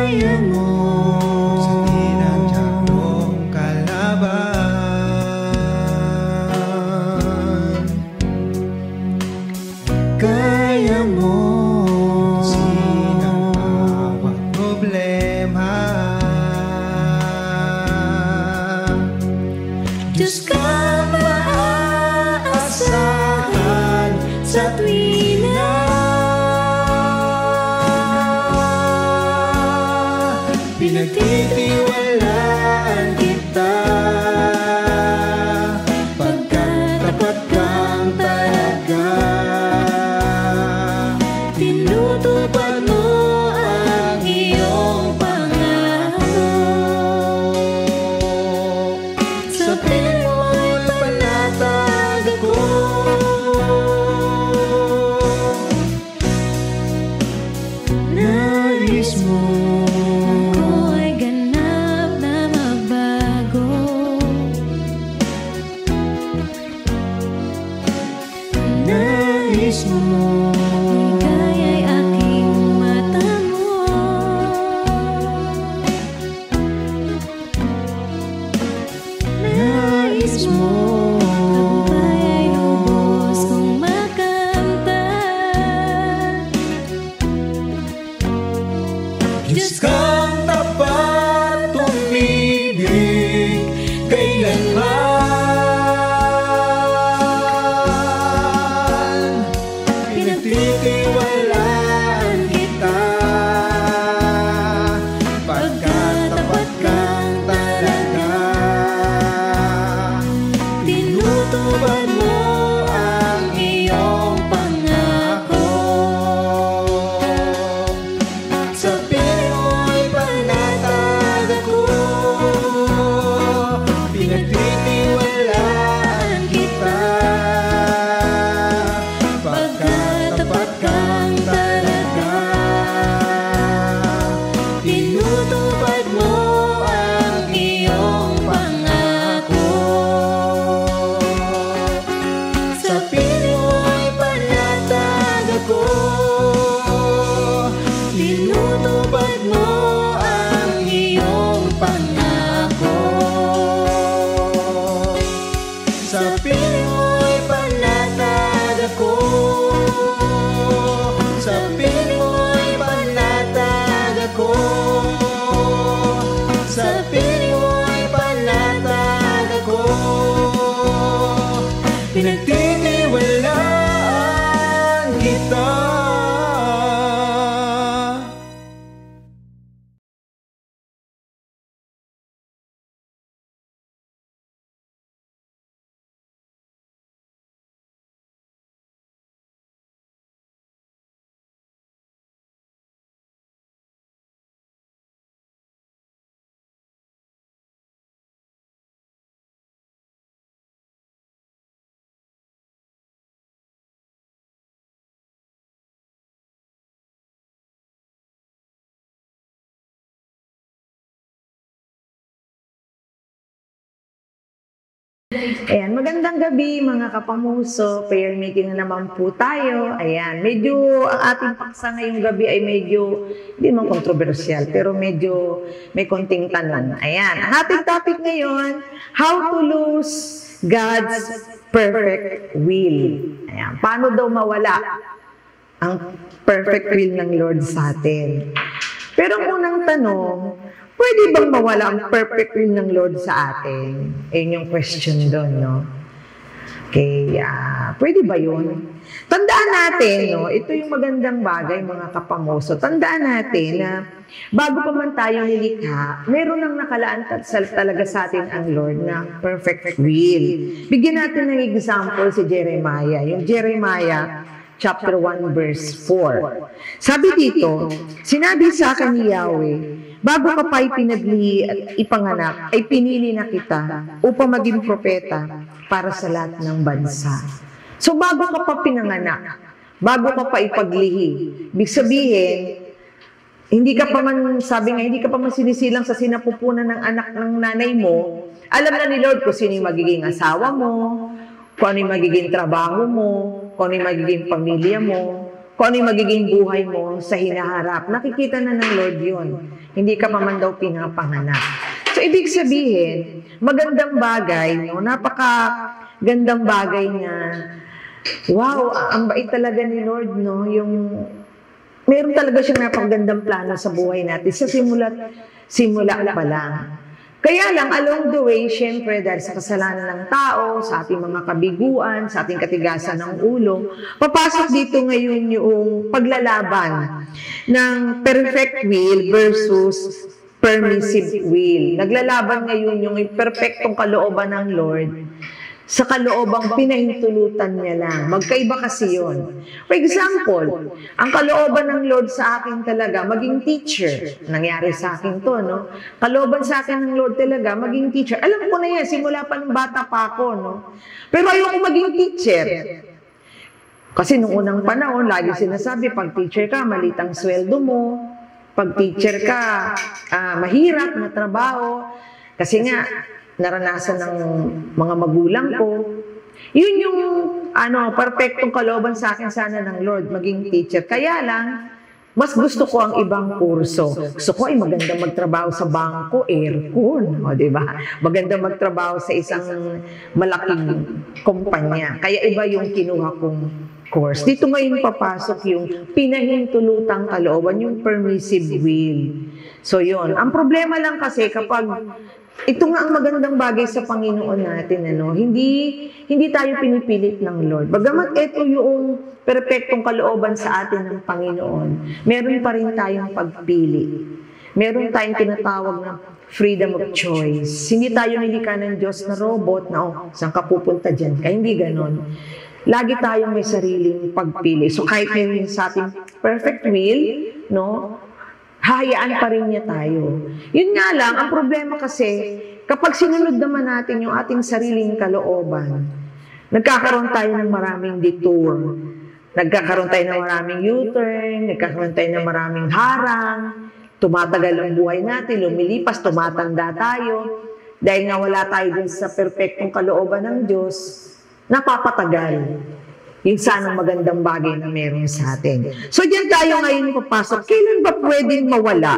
kaya mo sa tinadyak mong kalaban. Kaya mo sinang bawat problema. Diyos ka maaasahan sa tuwina. Pinagtitiwalaan kita, pagkat tapat kang talaga. Tinutupad mo ang iyong pangako. Sa piling mo'y panatag ako. Nais mo ako'y ganap na magbago. Nais mo Ligaya'y aking mata mo. Nais mo Tagumpay ay lubos kong makamtan. Diyos kang tapat umibig kailanman. Pinagtitiwalaan kita, pagkat tapat kang talaga. Tinutupad mo ang iyong pangako. Sa piling mo'y panatag ako. Pinagtitiwalaan kita, pagkat tapat kang talaga. Tinutupad mo ang iyong pangako. Sa piling mo'y panatag ako. Tinutupad mo ang iyong pangako. Sa piling mo'y panatag ako. Sa piling mo'y panatag ako. Sa piling mo'y panatag ako. Pinagtitiwalaan kita. Ayan, magandang gabi mga kapamuso. Prayer meeting na naman po tayo. Ayan, medyo ang ating paksa ngayong gabi ay medyo, hindi man kontrobersyal, pero medyo may konting tanong. Ayan, ang ating topic ngayon, how to lose God's perfect will. Ayan, paano daw mawala ang perfect will ng Lord sa atin? Pero ang unang tanong, pwede bang mawala ang perfect will ng Lord sa atin? Ayun yung question doon, no? Okay, pwede ba yun? Tandaan natin, no? Ito yung magandang bagay, mga kapamoso. Tandaan natin na bago pa man tayo nilikha, meron nang nakalaan talaga sa atin ang Lord na perfect will. Bigyan natin ng example si Jeremiah. Yung Jeremiah chapter 1 verse 4. Sabi dito, sinabi sa akin ni Yahweh, bago ka pa ipanganak, ay pinili na kita upang maging propeta para sa lahat ng bansa. So bago ka pa pinanganak, bago ka pa ipaglihi, ibig sabihin, hindi ka pa man, sabi nga, hindi ka pa man sinisilang sa sinapupunan ng anak ng nanay mo, alam na ni Lord kung sino yung magiging asawa mo, kung ano yung magiging trabaho mo, kung ano yung magiging pamilya mo, kung ano yung magiging buhay mo sa hinaharap. Nakikita na ng Lord yun. Hindi ka pa man daw pinapanganak. So, ibig sabihin, magandang bagay, no? Napaka-gandang bagay na, wow, ang bait talaga ni Lord, no? Meron talaga siyang napakagandang plano sa buhay natin sa simula pa lang. Kaya lang, along the way, syempre, dahil sa kasalanan ng tao, sa ating mga kabiguan, sa ating katigasan ng ulo, papasok dito ngayon yung paglalaban ng perfect will versus permissive will. Naglalaban ngayon yung perfectong kalooban ng Lord sa kaloobang pinahintulutan niya lang. Magkaiba kasi yun. For example, ang kalooban ng Lord sa akin talaga, maging teacher. Nangyari sa akin to, no? Kalooban sa akin ng Lord talaga, maging teacher. Alam ko na yan, simula pa ng bata pa ako, no? Pero ayoko maging teacher. Kasi nung unang panahon, lagi sinasabi, pag teacher ka, maliit ang sweldo mo. Pag teacher ka, mahirap na trabaho. Kasi nga, naranasan ng mga magulang ko. Yun yung perfectong kalooban sa akin sana ng Lord, maging teacher. Kaya lang, mas gusto ko ang ibang kurso. Gusto ko ay maganda magtrabaho sa bangko, aircon, o diba? Maganda magtrabaho sa isang malaking kumpanya. Kaya iba yung kinuha kong course. Dito ngayon papasok yung pinahintulutang kalooban, yung permissive will. So yun. Ang problema lang kasi kapag ito nga ang magandang bagay sa Panginoon natin, hindi tayo pinipilit ng Lord. Bagamat ito yung perpektong kalooban sa atin ng Panginoon, meron pa rin tayong pagpili. Meron tayong tinatawag na freedom of choice. Hindi tayo nilikha ng Diyos na robot na, saan ka pupunta dyan? Kaya hindi ganon. Lagi tayong may sariling pagpili. So kahit meron sa ating perfect will, hahayaan pa rin niya tayo. Yun nga lang, ang problema kasi, kapag sinunod naman natin yung ating sariling kalooban, nagkakaroon tayo ng maraming detour. Nagkakaroon tayo ng maraming U-turn, nagkakaroon tayo ng maraming harang, tumatagal ang buhay natin, lumilipas, tumatanda tayo. Dahil nga wala tayo dun sa perfectong kalooban ng Diyos, napapatagal yung sanang magandang bagay na meron sa atin. So, diyan tayo ngayon papasok. Kailan ba pwedeng mawala?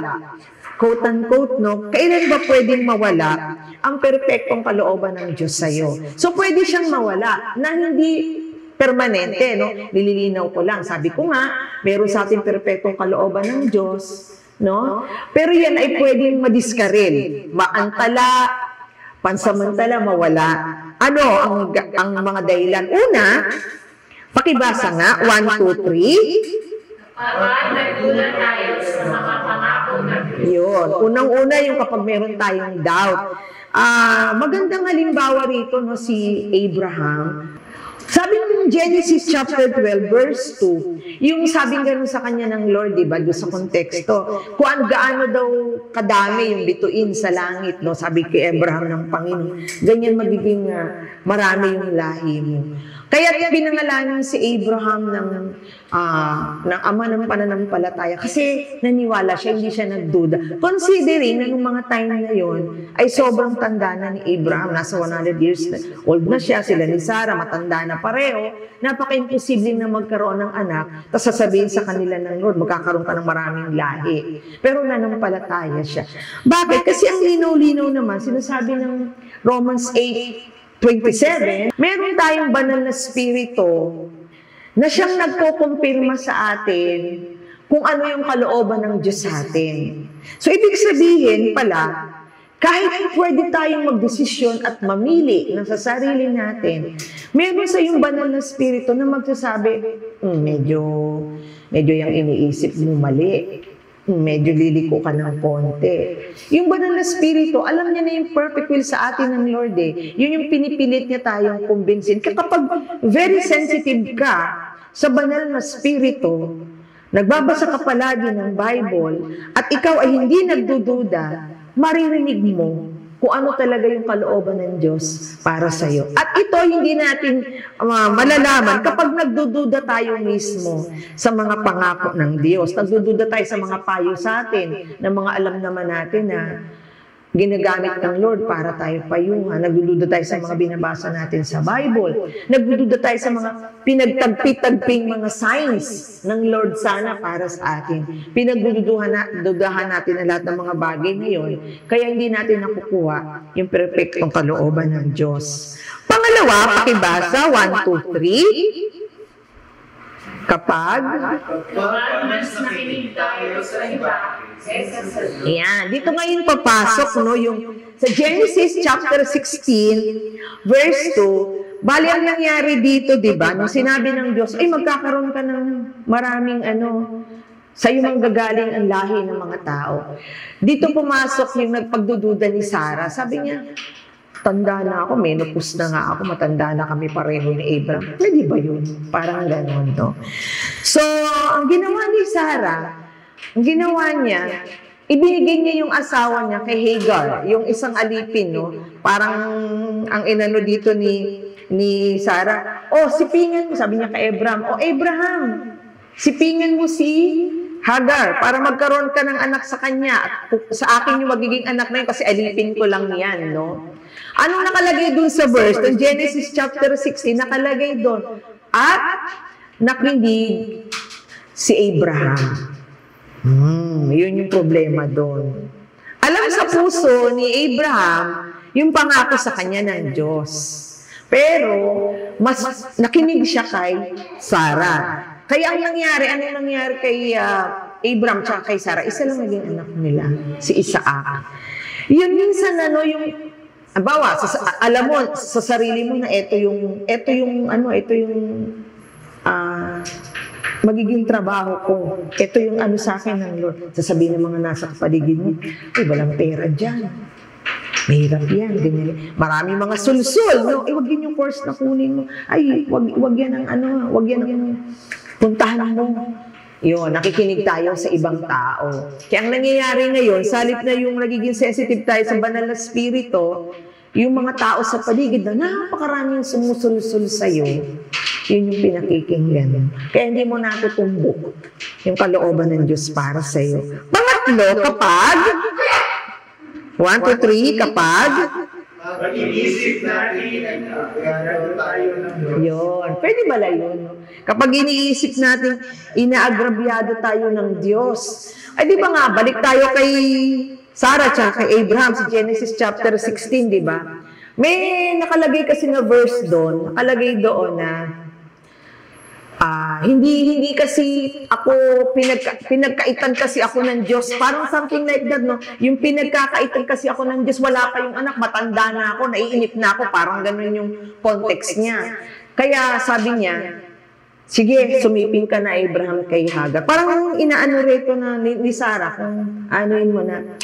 Quote-unquote, kailan ba pwedeng mawala ang perfectong kalooban ng Diyos sa'yo? So, pwede siyang mawala na hindi permanente, Nililinaw ko lang. Sabi ko nga, meron sa ating perfectong kalooban ng Diyos, Pero yan ay pwedeng madiskaril, maantala, pansamantala, mawala. Ano ang mga dahilan? Una, pakibasa nga, 1, 2, 3. Kapag nagduda tayo sa mga pangako ng Diyos. Yun. Unang-una yung kapag meron tayong doubt. Magandang halimbawa rito, si Abraham. Sabi ng Genesis chapter 12, verse 2, yung sabing gano'n sa kanya ng Lord, diba, doon sa konteksto, kung gaano daw kadami yung bituin sa langit, Sabi kay Abraham ng Panginoon, ganyan magiging marami yung lahi mo. Kaya pinangalanan si Abraham ng ama ng pananampalataya kasi naniwala siya, hindi siya nagduda. Considering na nung mga time na yon ay sobrang tanda na ni Abraham, nasa 100 years old na siya, sila ni Sarah, matanda na pareho, napaka-imposible na magkaroon ng anak, tapos sasabihin sa kanila ng Lord, magkakaroon ka ng maraming lahi. Pero nananampalataya siya. Bakit? Kasi ang linaw-linaw naman, sinasabi ng Romans 8:27, meron tayong banal na spirito na siyang nagkukumpirma sa atin kung ano yung kalooban ng Diyos sa atin. So, ibig sabihin pala, kahit pwede tayong magdesisyon at mamili ng sa sarili natin, meron sa yung banal na spirito na magsasabi, medyo yung iniisip mo mali. Medyo liliko ka ng konti. Yung banal na spirito, alam niya na yung perfect will sa atin ng Lord Yun yung pinipilit niya tayong kumbinsin. Kapag very sensitive ka sa banal na spirito, nagbabasa ka palagi ng Bible, at ikaw ay hindi nagdududa, maririnig mo kung ano talaga yung kalooban ng Diyos para sa iyo. At ito hindi natin malalaman kapag nagdududa tayo mismo sa mga pangako ng Diyos. Nagdududa tayo sa mga payo sa atin, na mga alam naman natin na ginagamit ng Lord para tayo payuhan. Nagdududa tayo sa mga binabasa natin sa Bible. Nagdududa tayo sa mga pinagtagpi-tagping mga signs ng Lord sana para sa atin. Pinagdududahan natin ang lahat ng mga bagay ngayon, kaya hindi natin nakukuha yung perfectong kalooban ng Diyos. Pangalawa, pakibasa, 1, 2, 3. Kapag mas nakinig tayo sa iba, Ayan, dito ngayon papasok, no, yung sa Genesis chapter 16, verse 2, bali ang nangyari dito, di ba, nung sinabi ng Diyos, ay magkakaroon ka ng maraming sa'yo manggagaling ang lahi ng mga tao. Dito pumasok yung nagpagdududa ni Sarah, sabi niya, tanda na ako, menopause na nga ako, matanda na kami pareho ni Abraham. Pwede ba yun? Parang gano'n, no? So, ang ginawa ni Sarah, ang ginawa niya, ibinigay niya yung asawa niya kay Hagar, yung isang alipin, no? Parang ang inano dito ni Sarah, sipingan mo, sabi niya kay Abraham, Abraham, sipingan mo si Hagar para magkaroon ka ng anak sa kanya. At sa akin yung magiging anak na yun kasi alipin ko lang yan, no? Anong nakalagay dun sa verse? In Genesis chapter 16, nakalagay dun, at nakinig si Abraham. Yun yung problema doon. Alam sa puso ni Abraham yung pangako sa kanya ng Diyos. Pero, mas nakinig siya kay Sarah. Kaya ang nangyari, ano nangyari kay Abraham at kay Sarah? Isa lang naging anak nila, si Isaac. Yun minsan yung bawa, alam mo sa sarili mo na ito yung magiging trabaho ko. Ito yung sa akin ng Lord. Sasabihin ng mga nasa paligid mo, ay, walang pera dyan. Mahirap yan, ganyan. Maraming mga sulsul, no? Wag yan yung course na kunin mo. Ay, wag yan wag yan ang puntahan mo. Yun, nakikinig tayo sa ibang tao. Kaya ang nangyayari ngayon, salit na yung nagiging sensitive tayo sa banal na spirito, yung mga tao sa paligid na napakaraming sumusulsul sa'yo, yun yung pinakikinggan. Kaya hindi mo natutumbok yung kalooban ng Diyos para sa iyo. Pangatlo, kapag 1, 2, 3, kapag Pag-iisip natin, nagkaroon tayo ng Diyos. yun. Pwede ba yun? Kapag iniisip natin, inaagrabyado tayo ng Diyos. Ay, di ba nga, balik tayo kay Sarah at kay Abraham sa Genesis chapter 16, di ba? May nakalagay kasi na verse doon, nakalagay doon na hindi kasi ako, pinagkaitan kasi ako ng Diyos. Parang something like that, no? Yung pinagkakaitan kasi ako ng Diyos, wala kayong anak, matanda na ako, naiinip na ako. Parang ganun yung context niya. Kaya sabi niya, sige, sumiping ka na Abraham kay Hagar. Parang inaano rito na ni Sarah, kung anuin mo na,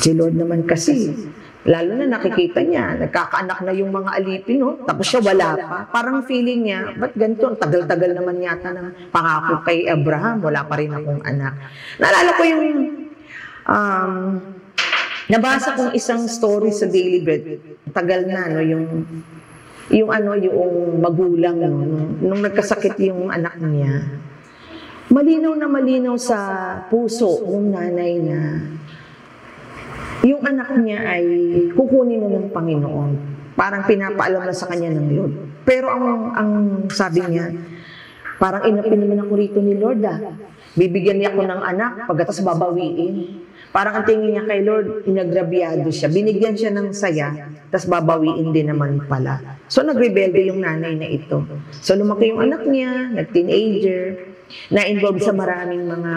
si Lord naman kasi, lalo na nakikita niya, nagkakaanak na yung mga alipin, no? Tapos siya wala pa. Parang feeling niya, ba't ganito? Ang tagal-tagal naman yata ng pangako kay Abraham, wala pa rin akong anak. Naalala ko yung, nabasa kong isang story sa Daily Bread. Tagal na, no? Yung magulang, no? Nung nagkasakit yung anak niya. Malinaw na malinaw sa puso ng nanay na yung anak niya ay kukunin na ng Panginoon. Parang pinapaalam na sa kanya ng Lord. Pero ang sabi niya, parang inapin naman ako rito ni Lord, bibigyan niya ako ng anak, pagkatas babawiin. Parang ang tingin niya kay Lord, inagrabyado siya. Binigyan siya ng saya, tas babawiin din naman pala. So nagrebelde yung nanay na ito. So lumaki yung anak niya, nag-teenager, na-involved sa maraming mga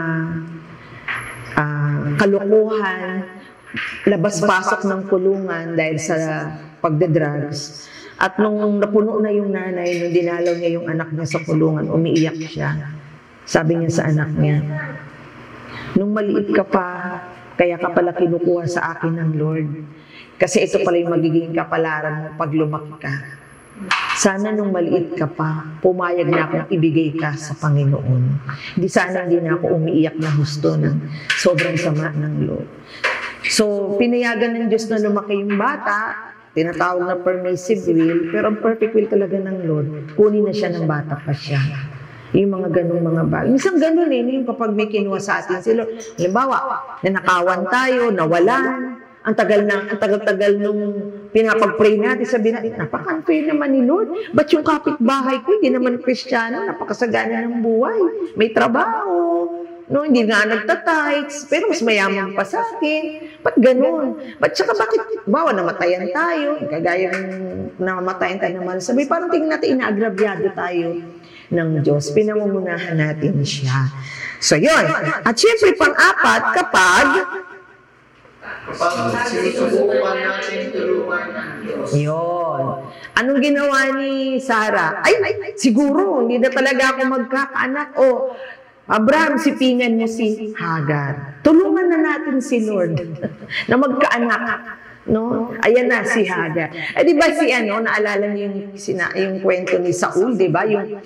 kalukuhan, labas-pasok ng kulungan dahil sa pagdadrugs. At nung napuno na yung nanay, nung dinalaw niya yung anak niya sa kulungan, umiiyak siya. Sabi niya sa anak niya, nung maliit ka pa, kaya ka pala kinukuha sa akin ng Lord. Kasi ito pala yung magiging kapalaran mo pag lumaki ka. Sana nung maliit ka pa, pumayag na akong ibigay ka sa Panginoon. Sana hindi na ako umiiyak na husto ng sobrang sama ng Lord. So, pinayagan ng Diyos na lumaki yung bata, tinatawag na permissive will, pero ang perfect will talaga ng Lord, kunin na siya ng bata pa siya. Yung mga ganung mga bagay. Minsan ganun yung kapag may kinuha sa atin si Lord. Halimbawa, nanakawan tayo, nawalan, ang tagal-tagal nung pinapag-pray natin, sabi natin, napaka-unfair naman ni Lord. Ba't yung kapitbahay ko, hindi naman Kristiyano, napakasagana ng buhay, may trabaho, no, hindi nga nagtatights, pero mas mayaman pa sa akin. Ba't ganun? Ba't saka bakit, bawa namatayan tayo, kagaya ng namatayan tayo naman. Sabi, parang tingnan natin, inaagrabyado tayo ng Diyos. Pinangungunahan natin siya. So, yun. At syempre, pang-apat, kapag sinusubukan natin tulungan ng Diyos. yun. Anong ginawa ni Sarah? Ay, siguro, hindi na talaga ako magkakaanak. O, Abraham, sipingan mo si Hagar. Tulungan na natin si Lord na magkaanak. No? Ayan na si Hagar. Di ba naalala niyo yung kwento ni Saul, di ba? Yung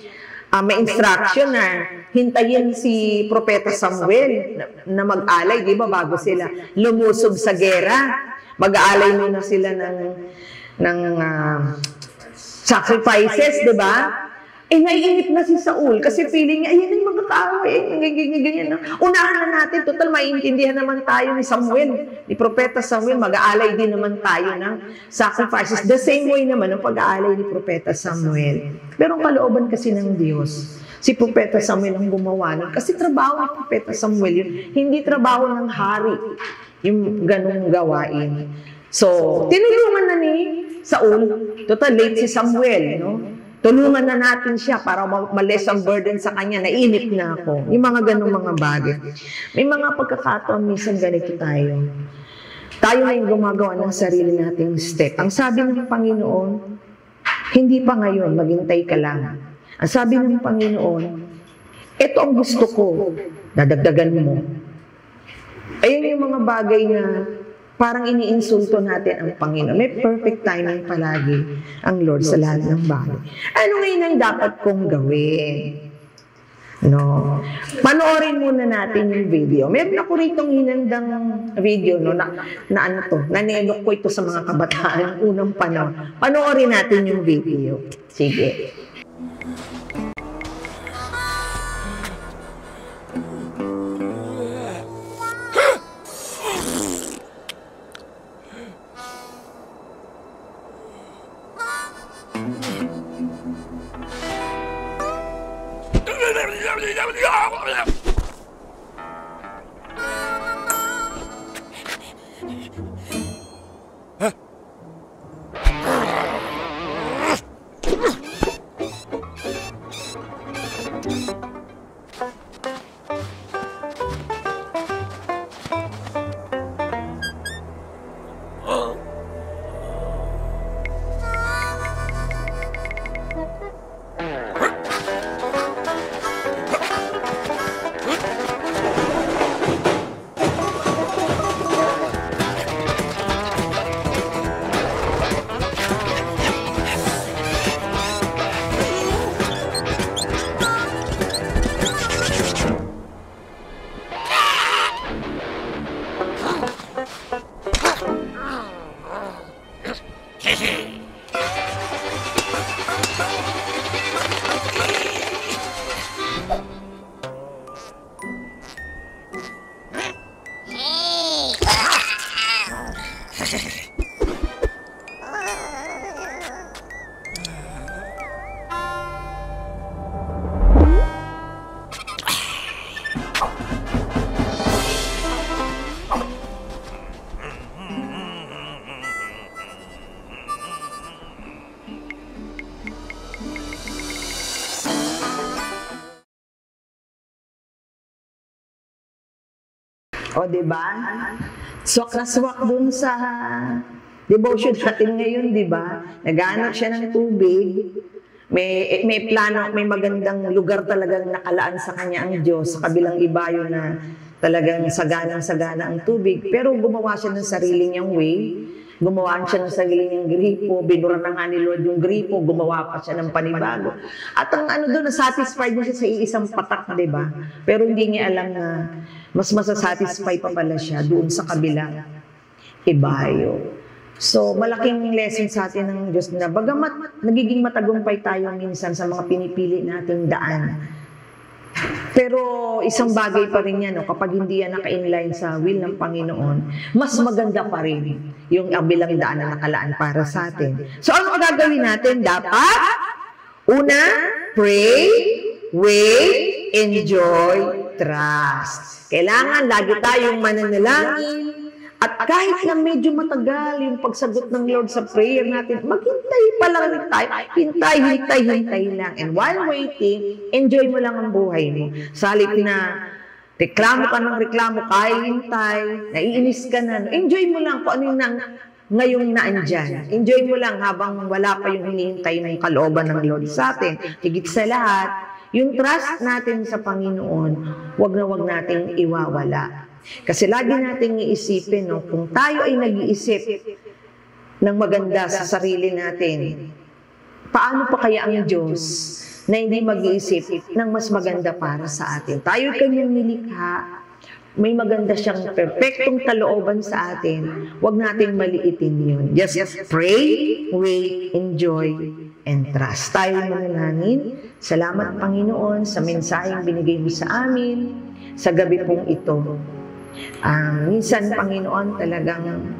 may instruction na hintayin si Propeta Samuel na mag-alay, di ba, bago sila lumusob sa gera. Mag-aalay muna sila ng sacrifices, di ba? Naiinip na si Saul kasi feeling niya, ayan yung mga tao, ganyan. Unahan na natin, total, maiintindihan naman tayo ni Samuel, ni Propeta Samuel, mag-aalay din naman tayo ng sacrifices. The same way naman ang pag-aalay ni Propeta Samuel. Pero ang kalooban kasi ng Diyos, si Propeta Samuel ang gumawa nun. Kasi trabaho ni Propeta Samuel yun, hindi trabaho ng hari, yung ganung gawain. So, tinulungan na ni Saul, total, late si Samuel, no? Tulungan na natin siya para ma-less ang burden sa kanya. Nainip na ako. Yung mga ganong mga bagay. May mga pagkakataon, minsan ganito tayo. Tayo na yung gumagawa ng sarili nating step. Ang sabi ng Panginoon, hindi pa ngayon, maghintay ka lang. Ang sabi ng Panginoon, ito ang gusto ko, dadagdagan mo. Ayun yung mga bagay na parang iniinsulto natin ang Panginoon. May perfect timing palagi ang Lord sa lahat ng bagay. Ano ngayon ang dapat kong gawin? No. Panoorin muna natin yung video. Meron ako ritong hinandang video, no, nanenok ko ito sa mga kabataan unang panahon. Panoorin natin yung video. Sige. O, diba? Swak na swak dun sa devotion natin ngayon, diba? Naghanap siya ng tubig. May plano, may magandang lugar talagang nakalaan sa kanya ang Diyos. Sa kabilang ibayo na talagang sagana ang tubig. Pero gumawa siya ng sarili niyang way. Gumawa siya ng sarili niyang gripo. Binura na nga ni Lord yung gripo. Gumawa pa siya ng panibago. At ang doon, na-satisfied niya siya sa iisang patak, diba? Pero hindi niya alam na mas masasatisfy pa pala siya doon sa kabilang ibayo. So, malaking lesson sa atin ng Diyos na bagamat nagiging matagumpay tayo minsan sa mga pinipili nating daan, Pero isang bagay pa rin yan, no? Kapag hindi yan naka-inline sa will ng Panginoon, mas maganda pa rin yung bilang daan na nakalaan para sa atin. So ano gagawin natin? Dapat, una, pray, wait, enjoy, trust. Kailangan lagi tayong mananalangin. At kahit na medyo matagal yung pagsagot ng Lord sa prayer natin, maghintay pa lang rin tayo. Hintay lang. And while waiting, enjoy mo lang ang buhay mo. Sa halip na reklamo ka ng reklamo, kaya hintay, naiinis ka na, enjoy mo lang kung ano yung ngayong naandyan. Enjoy mo lang habang wala pa yung hinihintay ng kalooban ng Lord sa atin. Higit sa lahat, yung trust natin sa Panginoon, wag na wag nating iwawala. Kasi lagi nating iisipin, no, kung tayo ay nag-iisip ng maganda sa sarili natin, paano pa kaya ang Diyos na hindi mag-iisip ng mas maganda para sa atin? Tayo kanyang nilikha, may maganda siyang perfectong kalooban sa atin, huwag nating maliitin yun. Just pray, wait, enjoy, and trust. Tayo manalangin. Salamat, Panginoon, sa mensaheng binigay mo sa amin sa gabi pong ito. Minsan, Panginoon, talagang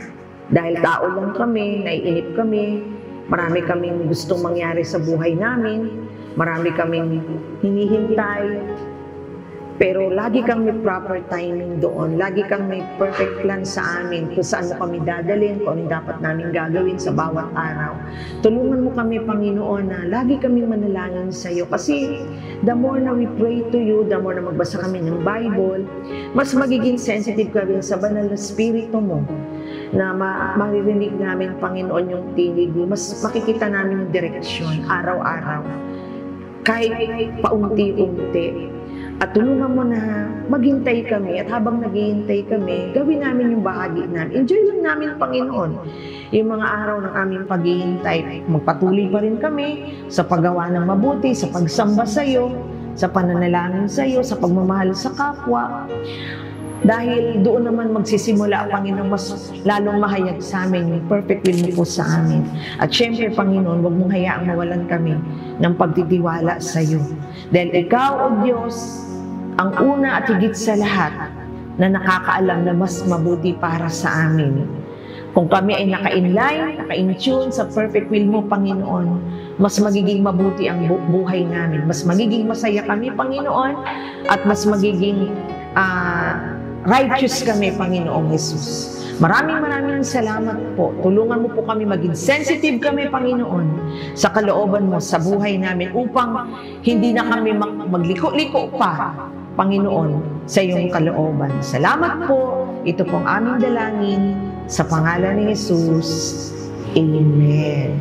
dahil tao lang kami, naiinip kami, marami kaming gustong mangyari sa buhay namin, marami kaming hinihintay, pero lagi kang may proper timing doon, lagi kang may perfect plan sa amin kung saan mo kami dadalhin, kung ano dapat namin gagawin sa bawat araw. Tulungan mo kami, Panginoon, na lagi kami manalangin sa iyo. Kasi the more na we pray to you, the more na magbasa kami ng Bible, mas magiging sensitive kami sa banal na spirito mo, na maririnig namin, Panginoon, yung tinig mo. Mas makikita namin yung direksyon araw-araw, kahit paunti-unti. At tulungan mo na maghintay kami, at habang naghihintay kami, gawin namin yung bahagi namin. Enjoy lang namin, Panginoon, yung mga araw ng aming paghihintay. Magpatuloy pa rin kami sa paggawa ng mabuti, sa pagsamba sa iyo, sa pananalangin sa iyo, sa pagmamahal sa kapwa. Dahil doon naman magsisimula, Panginoon, mas lalong mahayag sa amin yung perfect will mo po sa amin. At syempre, Panginoon, huwag mong hayaang mawalan kami ng pagtitiwala sa iyo. Dahil ikaw, O Diyos, ang una at higit sa lahat na nakakaalam na mas mabuti para sa amin. Kung kami ay naka-inline, naka-in-tune sa perfect will mo, Panginoon, mas magiging mabuti ang buhay namin. Mas magiging masaya kami, Panginoon, at mas magiging righteous kami, Panginoong Jesus. Maraming salamat po. Tulungan mo po kami maging sensitive kami, Panginoon, sa kalooban mo sa buhay namin upang hindi na kami magliko-liko pa, Panginoon, sa iyong kalooban. Salamat po. Ito pong aming dalangin sa pangalan ni Jesus. Amen.